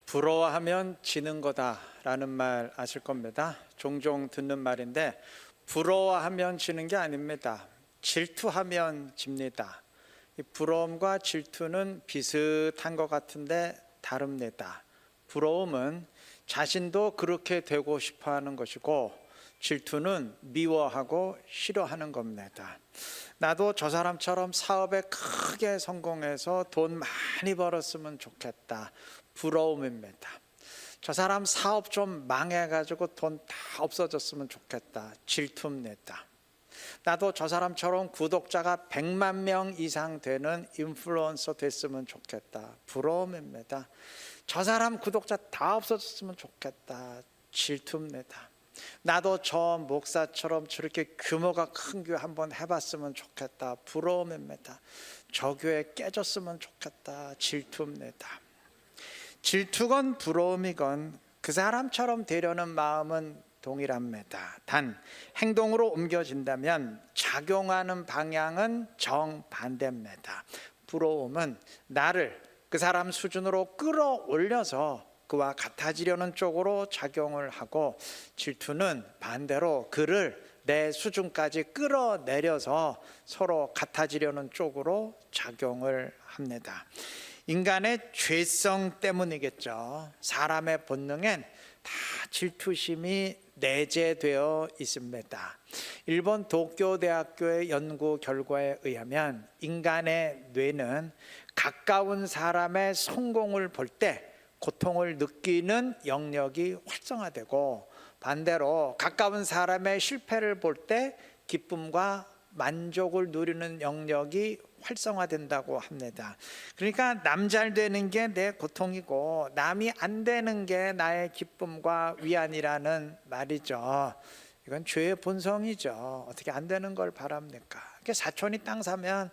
부러워하면 지는 거다라는 말 아실 겁니다. 종종 듣는 말인데 부러워하면 지는 게 아닙니다. 질투하면 집니다. 이 부러움과 질투는 비슷한 것 같은데 다릅니다. 부러움은 자신도 그렇게 되고 싶어 하는 것이고, 질투는 미워하고 싫어하는 겁니다. 나도 저 사람처럼 사업에 크게 성공해서 돈 많이 벌었으면 좋겠다. 부러움입니다. 저 사람 사업 좀 망해가지고 돈 다 없어졌으면 좋겠다. 질투입니다. 나도 저 사람처럼 구독자가 100만 명 이상 되는 인플루언서 됐으면 좋겠다. 부러움입니다. 저 사람 구독자 다 없어졌으면 좋겠다. 질투입니다. 나도 저 목사처럼 저렇게 규모가 큰 교회 한번 해봤으면 좋겠다. 부러움입니다. 저 교회 깨졌으면 좋겠다. 질투입니다. 질투건 부러움이건 그 사람처럼 되려는 마음은 동일합니다. 단 행동으로 옮겨진다면 작용하는 방향은 정반대입니다. 부러움은 나를 그 사람 수준으로 끌어올려서 그와 같아지려는 쪽으로 작용을 하고, 질투는 반대로 그를 내 수준까지 끌어내려서 서로 같아지려는 쪽으로 작용을 합니다. 인간의 죄성 때문이겠죠. 사람의 본능엔 다 질투심이 내재되어 있습니다. 일본 도쿄대학교의 연구 결과에 의하면 인간의 뇌는 가까운 사람의 성공을 볼 때 고통을 느끼는 영역이 활성화되고, 반대로 가까운 사람의 실패를 볼 때 기쁨과 만족을 누리는 영역이 활성화된다고 합니다. 그러니까 남 잘 되는 게 내 고통이고 남이 안 되는 게 나의 기쁨과 위안이라는 말이죠. 이건 죄의 본성이죠. 어떻게 안 되는 걸 바랍니까? 사촌이 땅 사면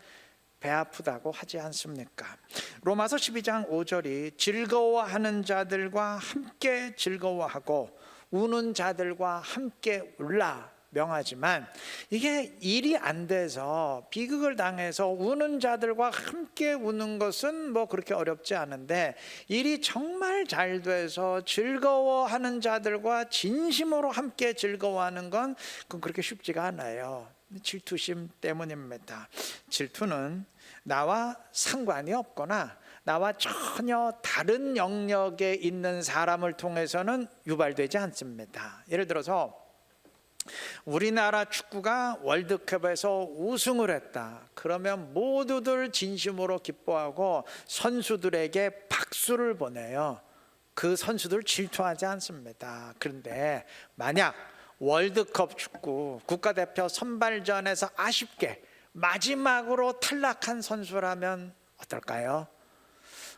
배 아프다고 하지 않습니까? 로마서 12장 5절이 즐거워하는 자들과 함께 즐거워하고 우는 자들과 함께 울라 명하지만, 이게 일이 안 돼서 비극을 당해서 우는 자들과 함께 우는 것은 뭐 그렇게 어렵지 않은데, 일이 정말 잘 돼서 즐거워하는 자들과 진심으로 함께 즐거워하는 건 그건 그렇게 쉽지가 않아요. 질투심 때문입니다. 질투는 나와 상관이 없거나 나와 전혀 다른 영역에 있는 사람을 통해서는 유발되지 않습니다. 예를 들어서 우리나라 축구가 월드컵에서 우승을 했다. 그러면 모두들 진심으로 기뻐하고 선수들에게 박수를 보내요. 그 선수들 질투하지 않습니다. 그런데 만약 월드컵 축구 국가대표 선발전에서 아쉽게 마지막으로 탈락한 선수라면 어떨까요?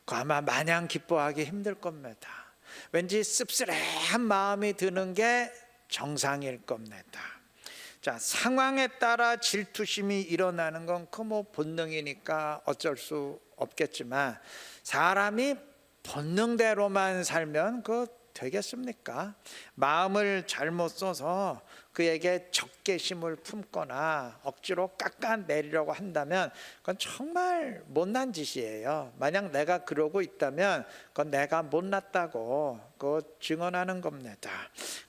아마 마냥 기뻐하기 힘들 겁니다. 왠지 씁쓸한 마음이 드는 게 정상일 겁니다. 자, 상황에 따라 질투심이 일어나는 건 그 뭐 본능이니까 어쩔 수 없겠지만, 사람이 본능대로만 살면 그거 되겠습니까? 마음을 잘못 써서 그에게 적개심을 품거나 억지로 깎아내리려고 한다면 그건 정말 못난 짓이에요. 만약 내가 그러고 있다면 그건 내가 못났다고 그거 증언하는 겁니다.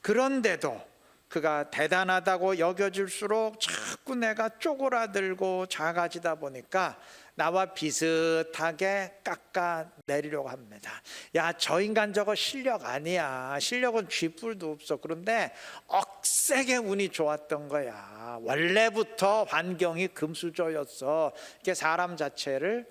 그런데도 그가 대단하다고 여겨질수록 자꾸 내가 쪼그라들고 작아지다 보니까 나와 비슷하게 깎아내리려고 합니다. 야, 저 인간 저거 실력 아니야. 실력은 쥐뿔도 없어. 그런데 억세게 운이 좋았던 거야. 원래부터 환경이 금수저였어. 이게 사람 자체를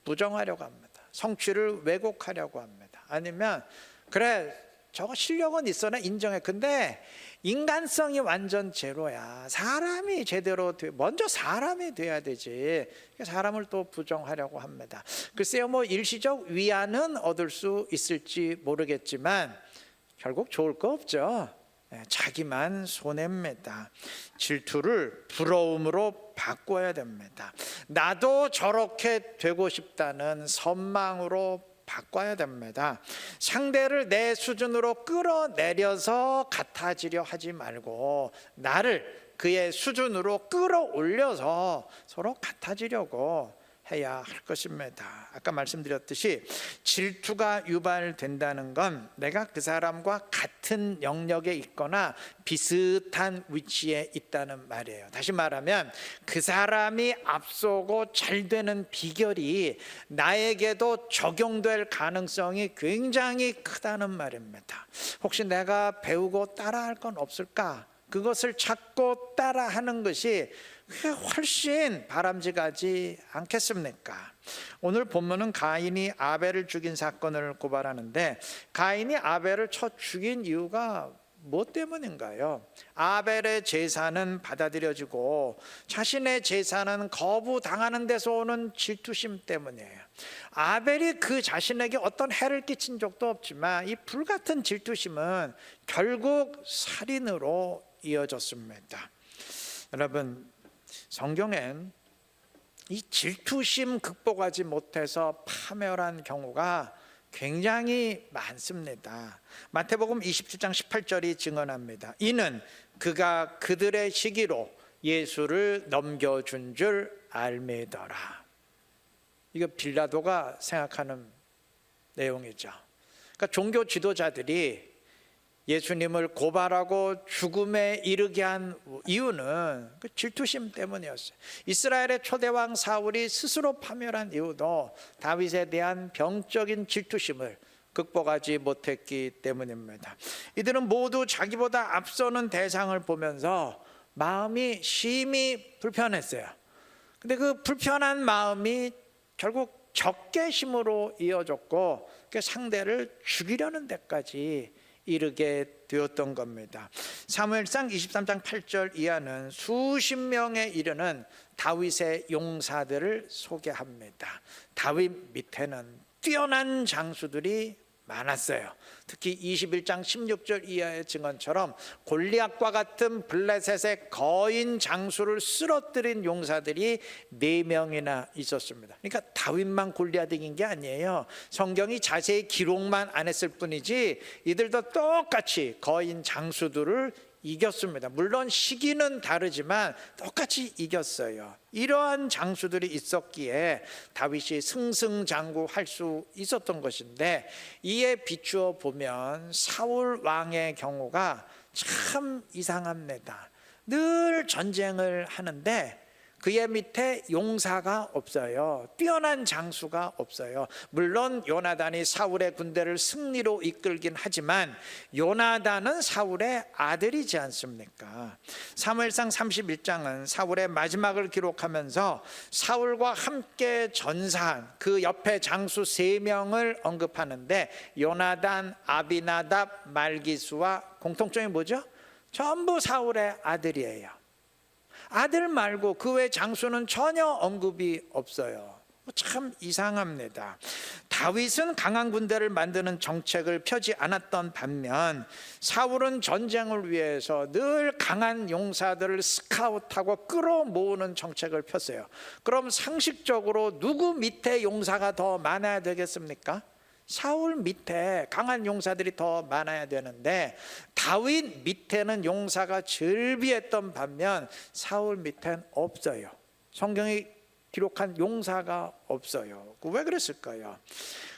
부정하려고 합니다. 성취를 왜곡하려고 합니다. 아니면 그래, 저거 실력은 있어, 나 인정해. 근데 인간성이 완전 제로야. 사람이 제대로 먼저 사람이 돼야 되지. 사람을 또 부정하려고 합니다. 글쎄요, 뭐 일시적 위안은 얻을 수 있을지 모르겠지만 결국 좋을 거 없죠. 자기만 손해입니다. 질투를 부러움으로 바꿔야 됩니다. 나도 저렇게 되고 싶다는 선망으로 바꿔야 됩니다. 상대를 내 수준으로 끌어내려서 같아지려 하지 말고 나를 그의 수준으로 끌어올려서 서로 같아지려고 해야 할 것입니다. 아까 말씀드렸듯이 질투가 유발된다는 건 내가 그 사람과 같은 영역에 있거나 비슷한 위치에 있다는 말이에요. 다시 말하면 그 사람이 앞서고 잘 되는 비결이 나에게도 적용될 가능성이 굉장히 크다는 말입니다. 혹시 내가 배우고 따라할 건 없을까? 그것을 찾고 따라하는 것이 훨씬 바람직하지 않겠습니까? 오늘 본문은 가인이 아벨을 죽인 사건을 고발하는데, 가인이 아벨을 쳐 죽인 이유가 무엇 때문인가요? 아벨의 제사는 받아들여지고 자신의 제사는 거부당하는 데서 오는 질투심 때문이에요. 아벨이 그 자신에게 어떤 해를 끼친 적도 없지만 이 불같은 질투심은 결국 살인으로 이어졌습니다. 여러분, 성경엔 이 질투심 극복하지 못해서 파멸한 경우가 굉장히 많습니다. 마태복음 27장 18절이 증언합니다. 이는 그가 그들의 시기로 예수를 넘겨준 줄 알매더라. 이거 빌라도가 생각하는 내용이죠. 그러니까 종교 지도자들이 예수님을 고발하고 죽음에 이르게 한 이유는 그 질투심 때문이었어요. 이스라엘의 초대왕 사울이 스스로 파멸한 이유도 다윗에 대한 병적인 질투심을 극복하지 못했기 때문입니다. 이들은 모두 자기보다 앞서는 대상을 보면서 마음이 심히 불편했어요. 근데 그 불편한 마음이 결국 적개심으로 이어졌고 그 상대를 죽이려는 데까지 이르게 되었던 겁니다. 사무엘상 23장 8절 이하는 수십 명에 이르는 다윗의 용사들을 소개합니다. 다윗 밑에는 뛰어난 장수들이 많았어요. 특히 21장 16절 이하의 증언처럼 골리앗과 같은 블레셋의 거인 장수를 쓰러뜨린 용사들이 4명이나 있었습니다. 그러니까 다윗만 골리앗 이긴 게 아니에요. 성경이 자세히 기록만 안 했을 뿐이지 이들도 똑같이 거인 장수들을 이겼습니다. 물론 시기는 다르지만 똑같이 이겼어요. 이러한 장수들이 있었기에 다윗이 승승장구할 수 있었던 것인데, 이에 비추어 보면 사울 왕의 경우가 참 이상합니다. 늘 전쟁을 하는데 그의 밑에 용사가 없어요. 뛰어난 장수가 없어요. 물론 요나단이 사울의 군대를 승리로 이끌긴 하지만 요나단은 사울의 아들이지 않습니까? 사무엘상 31장은 사울의 마지막을 기록하면서 사울과 함께 전사한 그 옆에 장수 3명을 언급하는데, 요나단, 아비나답, 말기수와 공통점이 뭐죠? 전부 사울의 아들이에요. 아들 말고 그 외 장수는 전혀 언급이 없어요. 참 이상합니다. 다윗은 강한 군대를 만드는 정책을 펴지 않았던 반면 사울은 전쟁을 위해서 늘 강한 용사들을 스카웃하고 끌어모으는 정책을 폈어요. 그럼 상식적으로 누구 밑에 용사가 더 많아야 되겠습니까? 사울 밑에 강한 용사들이 더 많아야 되는데 다윗 밑에는 용사가 즐비했던 반면 사울 밑에는 없어요. 성경이 기록한 용사가 없어요. 왜 그랬을까요?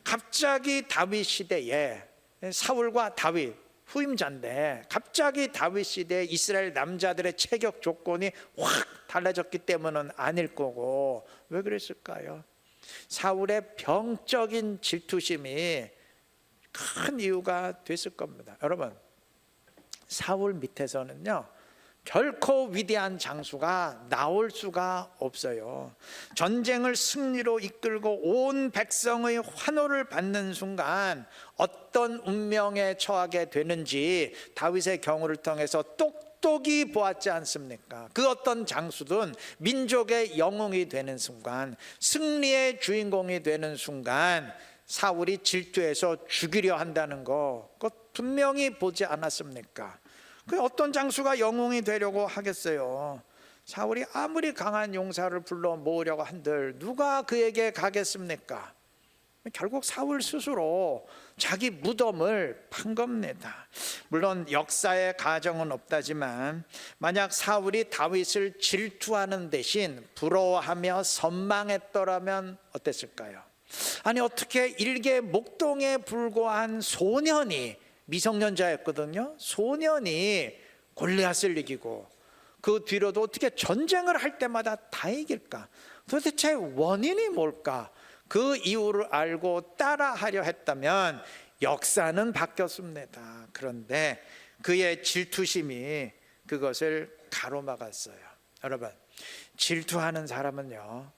갑자기 다윗 시대에 사울과 다윗 후임자인데 갑자기 다윗 시대에 이스라엘 남자들의 체격 조건이 확 달라졌기 때문은 아닐 거고, 왜 그랬을까요? 사울의 병적인 질투심이 큰 이유가 됐을 겁니다. 여러분, 사울 밑에서는요 결코 위대한 장수가 나올 수가 없어요. 전쟁을 승리로 이끌고 온 백성의 환호를 받는 순간 어떤 운명에 처하게 되는지 다윗의 경우를 통해서 똑똑히 보았지 않습니까? 그 어떤 장수든 민족의 영웅이 되는 순간, 승리의 주인공이 되는 순간 사울이 질투해서 죽이려 한다는 거, 그것 분명히 보지 않았습니까? 그 어떤 장수가 영웅이 되려고 하겠어요? 사울이 아무리 강한 용사를 불러 모으려고 한들 누가 그에게 가겠습니까? 결국 사울 스스로 자기 무덤을 판 겁니다. 물론 역사의 가정은 없다지만 만약 사울이 다윗을 질투하는 대신 부러워하며 선망했더라면 어땠을까요? 아니 어떻게 일개 목동에 불과한 소년이, 미성년자였거든요. 소년이 골리앗을 이기고 그 뒤로도 어떻게 전쟁을 할 때마다 다 이길까? 도대체 원인이 뭘까? 그 이유를 알고 따라하려 했다면 역사는 바뀌었습니다. 그런데 그의 질투심이 그것을 가로막았어요. 여러분, 질투하는 사람은요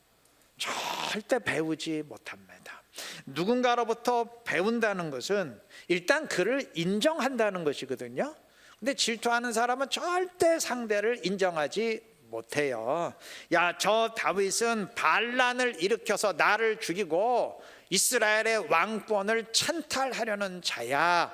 절대 배우지 못합니다. 누군가로부터 배운다는 것은 일단 그를 인정한다는 것이거든요. 근데 질투하는 사람은 절대 상대를 인정하지 못해요. 야, 저 다윗은 반란을 일으켜서 나를 죽이고 이스라엘의 왕권을 찬탈하려는 자야,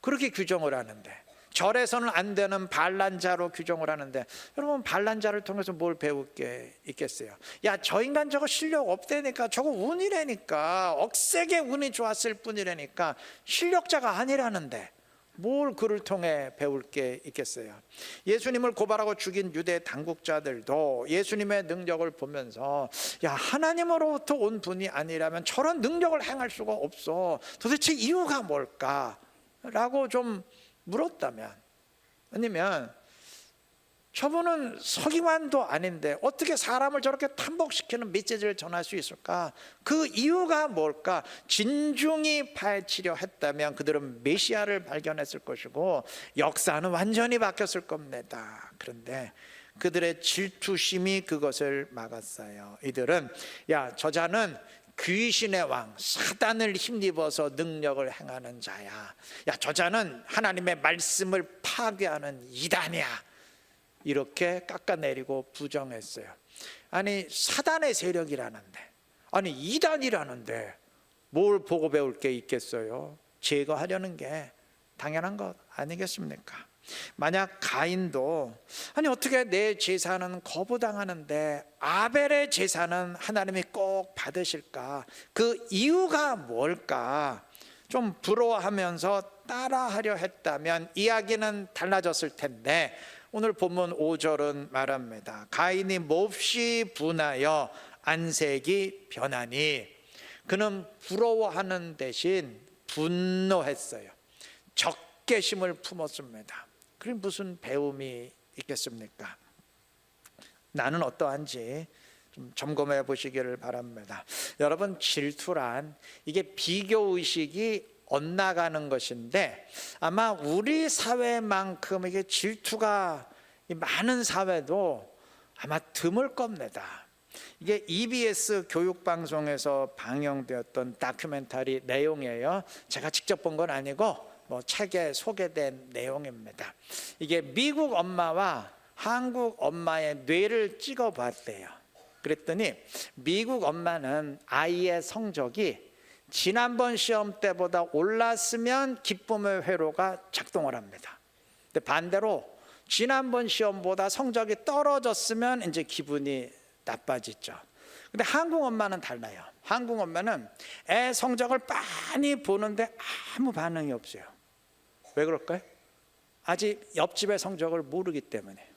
그렇게 규정을 하는데, 절에서는 안 되는 반란자로 규정을 하는데, 여러분 반란자를 통해서 뭘 배울 게 있겠어요? 야, 저 인간 저거 실력 없다니까, 저거 운이라니까, 억세게 운이 좋았을 뿐이라니까, 실력자가 아니라는데 뭘 그를 통해 배울 게 있겠어요? 예수님을 고발하고 죽인 유대 당국자들도 예수님의 능력을 보면서 야, 하나님으로부터 온 분이 아니라면 저런 능력을 행할 수가 없어, 도대체 이유가 뭘까? 라고 좀 물었다면, 아니면 저분은 서기관도 아닌데 어떻게 사람을 저렇게 탐복시키는 메시지를 전할 수 있을까? 그 이유가 뭘까? 진중히 파헤치려 했다면 그들은 메시아를 발견했을 것이고 역사는 완전히 바뀌었을 겁니다. 그런데 그들의 질투심이 그것을 막았어요. 이들은 야, 저자는 귀신의 왕 사단을 힘입어서 능력을 행하는 자야, 야, 저자는 하나님의 말씀을 파괴하는 이단이야, 이렇게 깎아내리고 부정했어요. 아니 사단의 세력이라는데, 아니 이단이라는데 뭘 보고 배울 게 있겠어요? 제거하려는 게 당연한 것 아니겠습니까? 만약 가인도 아니 어떻게 내 제사는 거부당하는데 아벨의 제사는 하나님이 꼭 받으실까? 그 이유가 뭘까? 좀 부러워하면서 따라하려 했다면 이야기는 달라졌을 텐데, 오늘 본문 5절은 말합니다. 가인이 몹시 분하여 안색이 변하니, 그는 부러워하는 대신 분노했어요. 적개심을 품었습니다. 그럼 무슨 배움이 있겠습니까? 나는 어떠한지 좀 점검해 보시기를 바랍니다. 여러분, 질투란 이게 비교의식이 엇나가는 것인데, 아마 우리 사회만큼 이게 질투가 많은 사회도 아마 드물 겁니다. 이게 EBS 교육방송에서 방영되었던 다큐멘터리 내용이에요. 제가 직접 본 건 아니고 책에 소개된 내용입니다. 이게 미국 엄마와 한국 엄마의 뇌를 찍어봤대요. 그랬더니 미국 엄마는 아이의 성적이 지난번 시험 때보다 올랐으면 기쁨의 회로가 작동을 합니다. 근데 반대로 지난번 시험보다 성적이 떨어졌으면 이제 기분이 나빠지죠. 근데 한국 엄마는 달라요. 한국 엄마는 애 성적을 많이 보는데 아무 반응이 없어요. 왜 그럴까요? 아직 옆집의 성적을 모르기 때문에.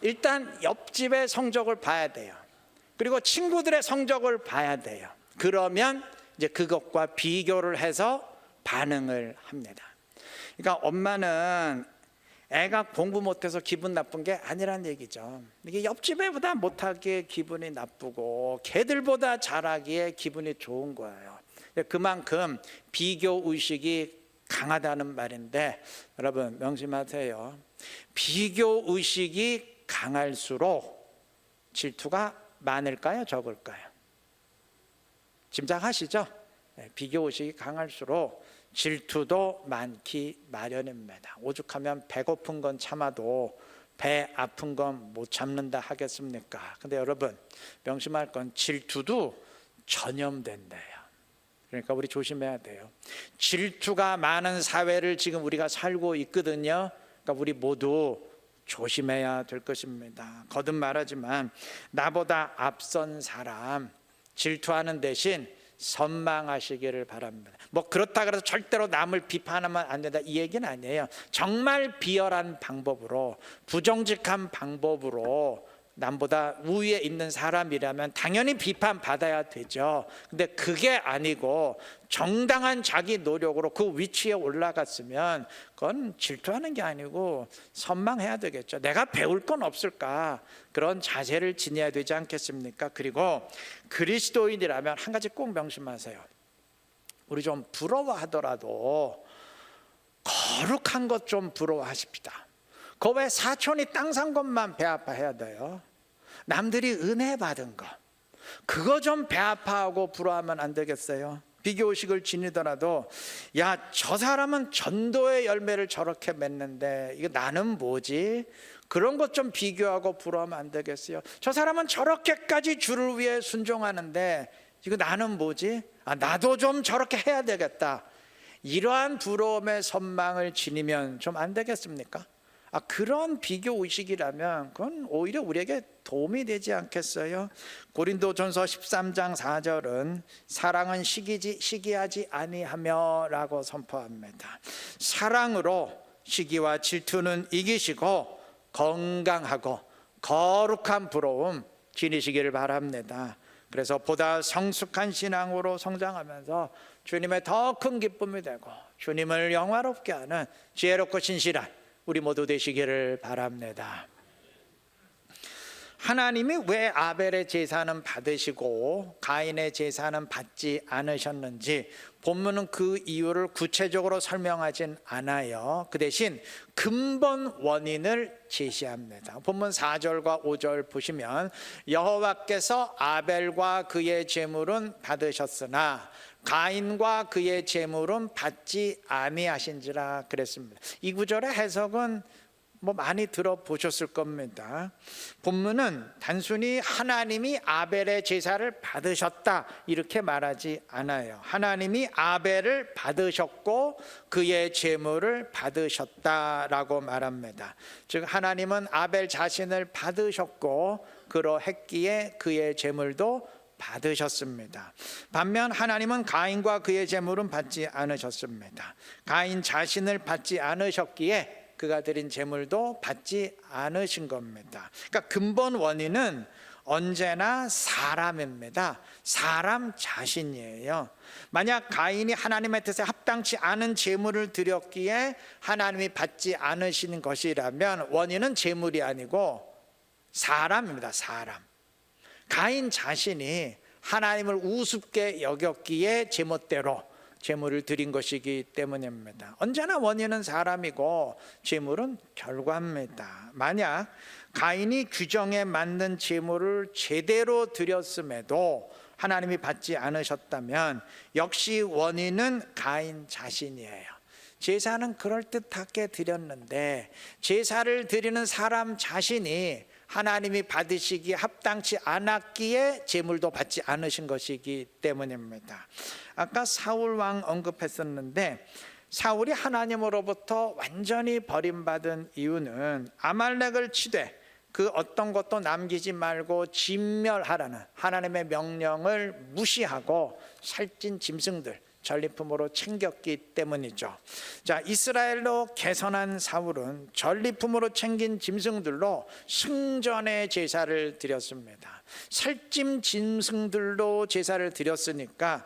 일단 옆집의 성적을 봐야 돼요. 그리고 친구들의 성적을 봐야 돼요. 그러면 이제 그것과 비교를 해서 반응을 합니다. 그러니까 엄마는 애가 공부 못해서 기분 나쁜 게 아니란 얘기죠. 이게 옆집 애보다 못하기에 기분이 나쁘고 걔들보다 잘하기에 기분이 좋은 거예요. 그만큼 비교 의식이 강하다는 말인데, 여러분 명심하세요. 비교 의식이 강할수록 질투가 많을까요, 적을까요? 짐작하시죠? 비교 의식이 강할수록 질투도 많기 마련입니다. 오죽하면 배고픈 건 참아도 배 아픈 건 못 참는다 하겠습니까? 근데 여러분 명심할 건 질투도 전염된대요. 그러니까 우리 조심해야 돼요. 질투가 많은 사회를 지금 우리가 살고 있거든요. 그러니까 우리 모두 조심해야 될 것입니다. 거듭 말하지만 나보다 앞선 사람 질투하는 대신 선망하시기를 바랍니다. 뭐 그렇다 그래서 절대로 남을 비판하면 안 된다 이 얘기는 아니에요. 정말 비열한 방법으로, 부정직한 방법으로 남보다 우위에 있는 사람이라면 당연히 비판받아야 되죠. 근데 그게 아니고 정당한 자기 노력으로 그 위치에 올라갔으면 그건 질투하는 게 아니고 선망해야 되겠죠. 내가 배울 건 없을까? 그런 자세를 지녀야 되지 않겠습니까? 그리고 그리스도인이라면 한 가지 꼭 명심하세요. 우리 좀 부러워하더라도 거룩한 것 좀 부러워하십시다. 그 왜 사촌이 땅 산 것만 배 아파해야 돼요? 남들이 은혜 받은 거 그거 좀 배 아파하고 부러워하면 안 되겠어요? 비교의식을 지니더라도 야, 저 사람은 전도의 열매를 저렇게 맺는데 이거 나는 뭐지? 그런 것 좀 비교하고 부러워하면 안 되겠어요? 저 사람은 저렇게까지 주를 위해 순종하는데 이거 나는 뭐지? 나도 좀 저렇게 해야 되겠다. 이러한 부러움의 선망을 지니면 좀 안 되겠습니까? 그런 비교 의식이라면 그건 오히려 우리에게 도움이 되지 않겠어요? 고린도전서 13장 4절은 사랑은 시기하지 아니하며 라고 선포합니다. 사랑으로 시기와 질투는 이기시고 건강하고 거룩한 부러움 지니시기를 바랍니다. 그래서 보다 성숙한 신앙으로 성장하면서 주님의 더 큰 기쁨이 되고 주님을 영화롭게 하는 지혜롭고 신실한 우리 모두 되시기를 바랍니다. 하나님이 왜 아벨의 제사는 받으시고 가인의 제사는 받지 않으셨는지 본문은 그 이유를 구체적으로 설명하진 않아요. 그 대신 근본 원인을 제시합니다. 본문 4절과 5절 보시면 여호와께서 아벨과 그의 제물은 받으셨으나 가인과 그의 제물은 받지 아니하신지라 그랬습니다. 이 구절의 해석은 많이 들어보셨을 겁니다. 본문은 단순히 하나님이 아벨의 제사를 받으셨다 이렇게 말하지 않아요. 하나님이 아벨을 받으셨고 그의 제물을 받으셨다라고 말합니다. 즉 하나님은 아벨 자신을 받으셨고 그러했기에 그의 제물도 받으셨습니다. 반면 하나님은 가인과 그의 제물은 받지 않으셨습니다. 가인 자신을 받지 않으셨기에 그가 드린 제물도 받지 않으신 겁니다. 그러니까 근본 원인은 언제나 사람입니다. 사람 자신이에요. 만약 가인이 하나님의 뜻에 합당치 않은 제물을 드렸기에 하나님이 받지 않으시는 것이라면 원인은 제물이 아니고 사람입니다. 사람. 가인 자신이 하나님을 우습게 여겼기에 제멋대로 제물을 드린 것이기 때문입니다. 언제나 원인은 사람이고 제물은 결과입니다. 만약 가인이 규정에 맞는 제물을 제대로 드렸음에도 하나님이 받지 않으셨다면 역시 원인은 가인 자신이에요. 제사는 그럴듯하게 드렸는데 제사를 드리는 사람 자신이 하나님이 받으시기에 합당치 않았기에 제물도 받지 않으신 것이기 때문입니다. 아까 사울 왕 언급했었는데 사울이 하나님으로부터 완전히 버림받은 이유는 아말렉을 치되 그 어떤 것도 남기지 말고 진멸하라는 하나님의 명령을 무시하고 살찐 짐승들 전리품으로 챙겼기 때문이죠. 자, 이스라엘로 개선한 사울은 전리품으로 챙긴 짐승들로 승전의 제사를 드렸습니다. 살찜 짐승들로 제사를 드렸으니까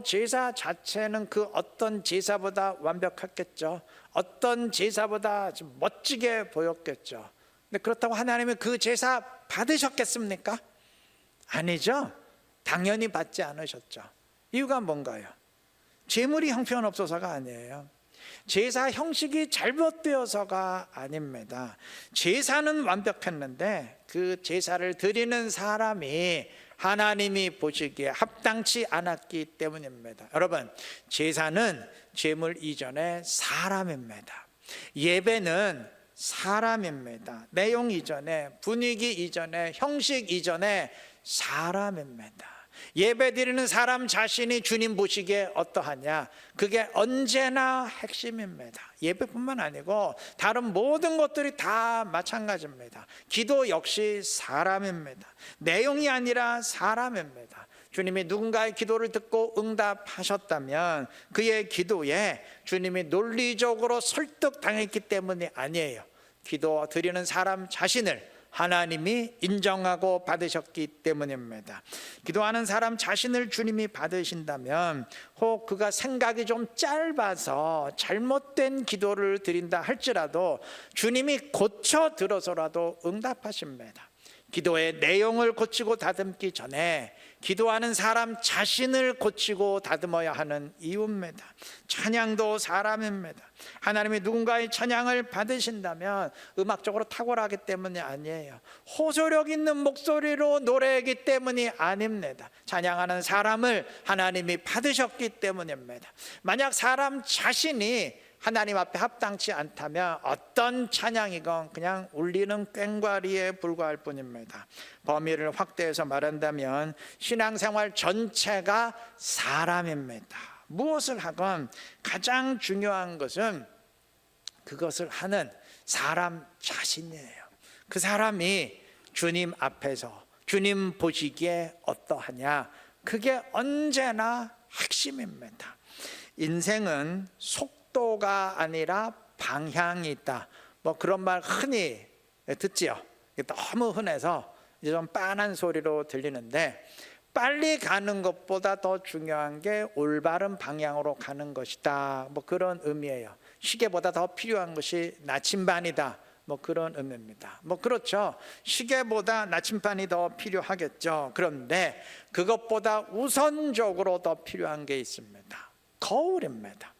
제사 자체는 그 어떤 제사보다 완벽했겠죠. 어떤 제사보다 좀 멋지게 보였겠죠. 근데 그렇다고 하나님이 그 제사 받으셨겠습니까? 아니죠. 당연히 받지 않으셨죠. 이유가 뭔가요? 제물이 형편없어서가 아니에요. 제사 형식이 잘못되어서가 아닙니다. 제사는 완벽했는데 그 제사를 드리는 사람이 하나님이 보시기에 합당치 않았기 때문입니다. 여러분, 제사는 제물 이전에 사람입니다. 예배는 사람입니다. 내용 이전에, 분위기 이전에, 형식 이전에 사람입니다. 예배드리는 사람 자신이 주님 보시기에 어떠하냐, 그게 언제나 핵심입니다. 예배뿐만 아니고 다른 모든 것들이 다 마찬가지입니다. 기도 역시 사람입니다. 내용이 아니라 사람입니다. 주님이 누군가의 기도를 듣고 응답하셨다면 그의 기도에 주님이 논리적으로 설득당했기 때문이 아니에요. 기도 드리는 사람 자신을 하나님이 인정하고 받으셨기 때문입니다. 기도하는 사람 자신을 주님이 받으신다면 혹 그가 생각이 좀 짧아서 잘못된 기도를 드린다 할지라도 주님이 고쳐 들어서라도 응답하십니다. 기도의 내용을 고치고 다듬기 전에 기도하는 사람 자신을 고치고 다듬어야 하는 이유입니다. 찬양도 사람입니다. 하나님이 누군가의 찬양을 받으신다면 음악적으로 탁월하기 때문이 아니에요. 호소력 있는 목소리로 노래하기 때문이 아닙니다. 찬양하는 사람을 하나님이 받으셨기 때문입니다. 만약 사람 자신이 하나님 앞에 합당치 않다면 어떤 찬양이건 그냥 울리는 꽹과리에 불과할 뿐입니다. 범위를 확대해서 말한다면 신앙생활 전체가 사람입니다. 무엇을 하건 가장 중요한 것은 그것을 하는 사람 자신이에요. 그 사람이 주님 앞에서 주님 보시기에 어떠하냐, 그게 언제나 핵심입니다. 인생은 속도가 아니라 방향이 있다, 뭐 그런 말 흔히 듣지요. 너무 흔해서 이제 좀 빤한 소리로 들리는데, 빨리 가는 것보다 더 중요한 게 올바른 방향으로 가는 것이다, 뭐 그런 의미예요. 시계보다 더 필요한 것이 나침반이다, 뭐 그런 의미입니다. 뭐 그렇죠. 시계보다 나침반이 더 필요하겠죠. 그런데 그것보다 우선적으로 더 필요한 게 있습니다. 거울입니다.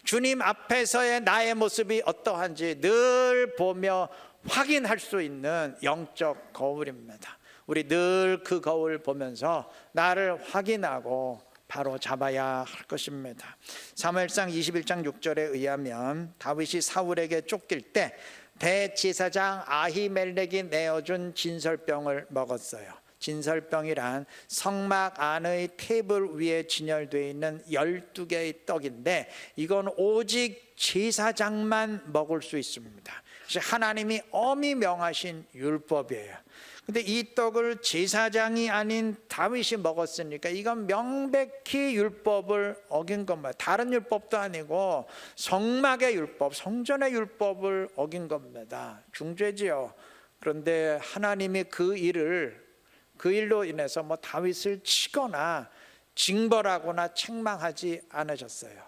주님 앞에서의 나의 모습이 어떠한지 늘 보며 확인할 수 있는 영적 거울입니다. 우리 늘 그 거울 보면서 나를 확인하고 바로 잡아야 할 것입니다. 사무엘상 21장 6절에 의하면 다윗이 사울에게 쫓길 때 대제사장 아히멜렉이 내어준 진설병을 먹었어요. 진설병이란 성막 안의 테이블 위에 진열되어 있는 12개의 떡인데 이건 오직 제사장만 먹을 수 있습니다. 하나님이 엄히 명하신 율법이에요. 근데 이 떡을 제사장이 아닌 다윗이 먹었으니까 이건 명백히 율법을 어긴 겁니다. 다른 율법도 아니고 성막의 율법, 성전의 율법을 어긴 겁니다. 중죄지요. 그런데 하나님이 그 일로 인해서 뭐 다윗을 치거나 징벌하거나 책망하지 않으셨어요.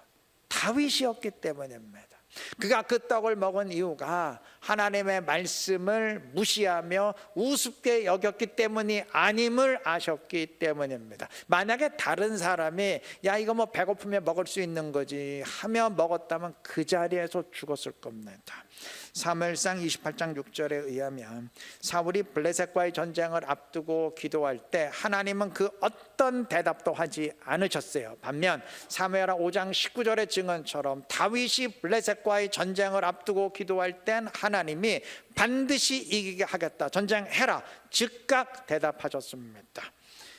다윗이었기 때문입니다. 그가 그 떡을 먹은 이유가 하나님의 말씀을 무시하며 우습게 여겼기 때문이 아님을 아셨기 때문입니다. 만약에 다른 사람이 야 이거 뭐 배고프면 먹을 수 있는 거지 하며 먹었다면 그 자리에서 죽었을 겁니다. 사무엘상 28장 6절에 의하면 사울이 블레셋과의 전쟁을 앞두고 기도할 때 하나님은 그 어떤 대답도 하지 않으셨어요. 반면 사무엘하 5장 19절의 증언처럼 다윗이 블레셋과의 전쟁을 앞두고 기도할 땐 하나님이 반드시 이기게 하겠다, 전쟁해라, 즉각 대답하셨습니다.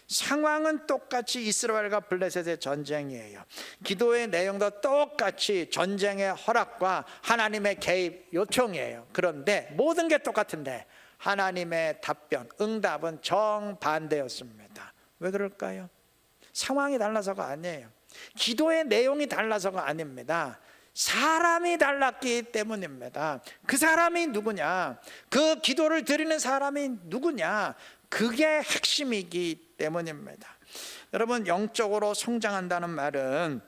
상황은 똑같이 이스라엘과 블레셋의 전쟁이에요. 기도의 내용도 똑같이 전쟁의 허락과 하나님의 개입 요청이에요. 그런데 모든 게 똑같은데 하나님의 답변, 응답은 정반대였습니다. 왜 그럴까요? 상황이 달라서가 아니에요. 기도의 내용이 달라서가 아닙니다. 사람이 달랐기 때문입니다. 그 사람이 누구냐, 그 기도를 드리는 사람이 누구냐, 그게 핵심이기 때문입니다. 여러분, 영적으로 성장한다는 말은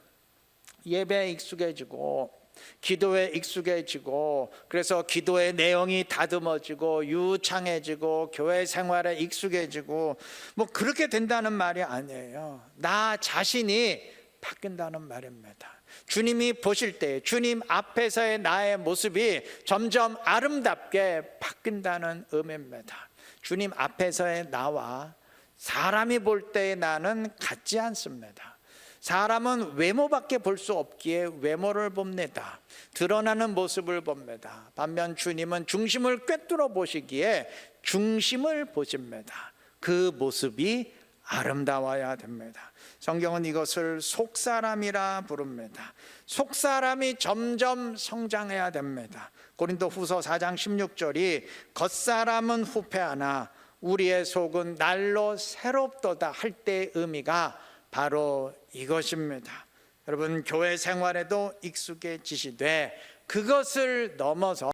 예배에 익숙해지고 기도에 익숙해지고 그래서 기도의 내용이 다듬어지고 유창해지고 교회 생활에 익숙해지고 뭐 그렇게 된다는 말이 아니에요. 나 자신이 바뀐다는 말입니다. 주님이 보실 때 주님 앞에서의 나의 모습이 점점 아름답게 바뀐다는 의미입니다. 주님 앞에서의 나와 사람이 볼 때의 나는 같지 않습니다. 사람은 외모밖에 볼 수 없기에 외모를 봅니다. 드러나는 모습을 봅니다. 반면 주님은 중심을 꿰뚫어 보시기에 중심을 보십니다. 그 모습이 아름다워야 됩니다. 성경은 이것을 속사람이라 부릅니다. 속사람이 점점 성장해야 됩니다. 고린도 후서 4장 16절이 겉사람은 후패하나 우리의 속은 날로 새롭도다 할 때의 의미가 바로 이것입니다. 여러분, 교회 생활에도 익숙해지시되 그것을 넘어서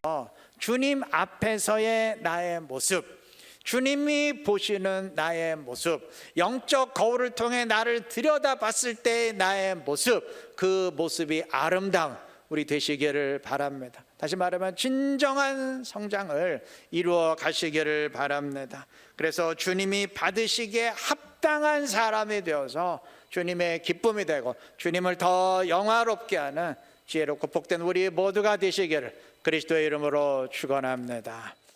주님 앞에서의 나의 모습, 주님이 보시는 나의 모습, 영적 거울을 통해 나를 들여다봤을 때의 나의 모습, 그 모습이 아름다운 우리 되시기를 바랍니다. 다시 말하면 진정한 성장을 이루어 가시기를 바랍니다. 그래서 주님이 받으시기에 합당한 사람이 되어서 주님의 기쁨이 되고 주님을 더 영화롭게 하는 지혜롭고 복된 우리 모두가 되시기를 그리스도의 이름으로 축원합니다.